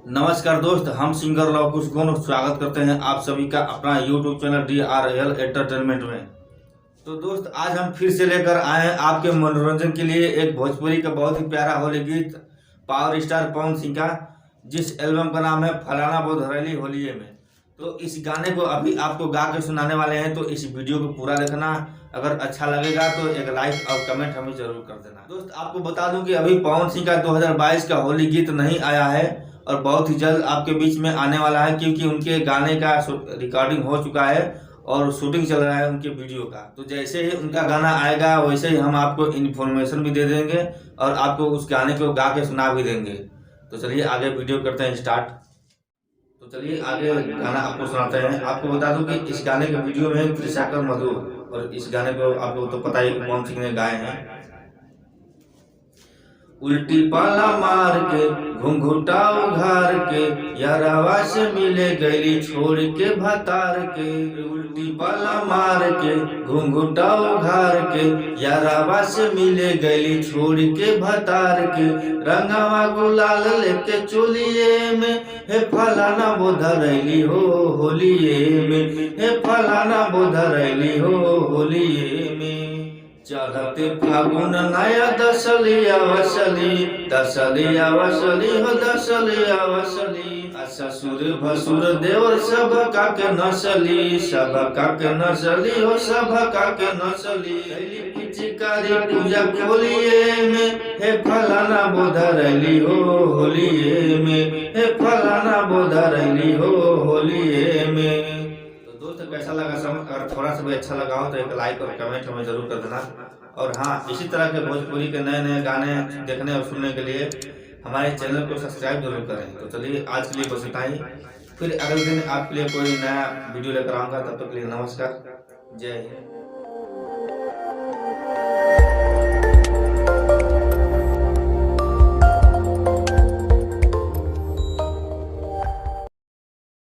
नमस्कार दोस्त, हम सिंगर लवकुश गुण स्वागत करते हैं आप सभी का अपना यूट्यूब चैनल DRL एंटरटेनमेंट में। तो दोस्त, आज हम फिर से लेकर आए हैं आपके मनोरंजन के लिए एक भोजपुरी का बहुत ही प्यारा होली गीत पावर स्टार पवन सिंह का, जिस एल्बम का नाम है फलाना बोधरैली होलिये में। तो इस गाने को अभी आपको गा के सुनाने वाले हैं, तो इस वीडियो को पूरा देखना। अगर अच्छा लगेगा तो एक लाइक और कमेंट हमें जरूर कर देना। दोस्त, आपको बता दूं कि अभी पवन सिंह का 2022 का होली गीत नहीं आया है और बहुत ही जल्द आपके बीच में आने वाला है, क्योंकि उनके गाने का रिकॉर्डिंग हो चुका है और शूटिंग चल रहा है उनके वीडियो का। तो जैसे ही उनका गाना आएगा वैसे ही हम आपको इन्फॉर्मेशन भी दे देंगे और आपको उस गाने को गा के सुना भी देंगे। तो चलिए आगे वीडियो करते हैं स्टार्ट। तो चलिए आगे गाना आपको सुनाते हैं। आपको बता दूं कि इस गाने के वीडियो में त्रिशाकर मधु, और इस गाने को आपको तो पता ही पवन सिंह ने गाए हैं। उल्टी पाला मार के घुंघुटा उघार के यारावा से मिले गली छोड़ के भतार के। उल्टी पाला मार के घुंघुटा उघार के यारावा से मिले गली छोड़ के भतार के। रंगावा गुलाल लेके चोलिए में हे फलाना बोधरैली हो होलिये में, हे फलाना बोधरैली हो होलिये में। चढ़ते फागुन नया दसलिया वसली, दसलिया वसली हो दसलिया वसली। ससुर भसुर देवर सब का के नसली, सब का के नसली हो सब का के नसली। पिचकारी पूजा खोलिए में हे फलाना बोधरैली हो होलिये में, हे फलाना बोधरैली हो होलिये में। दोस्त, कैसा लगा अगर थोड़ा सा भी अच्छा लगा हो तो एक लाइक और कमेंट हमें जरूर कर देना। और हाँ, इसी तरह के भोजपुरी के नए नए गाने देखने और सुनने के लिए हमारे चैनल को सब्सक्राइब जरूर करें। तो चलिए आज के लिए बस इतना ही, फिर अगले दिन आपके लिए कोई नया वीडियो लेकर आऊँगा। तब तक के लिए नमस्कार, जय हिंद।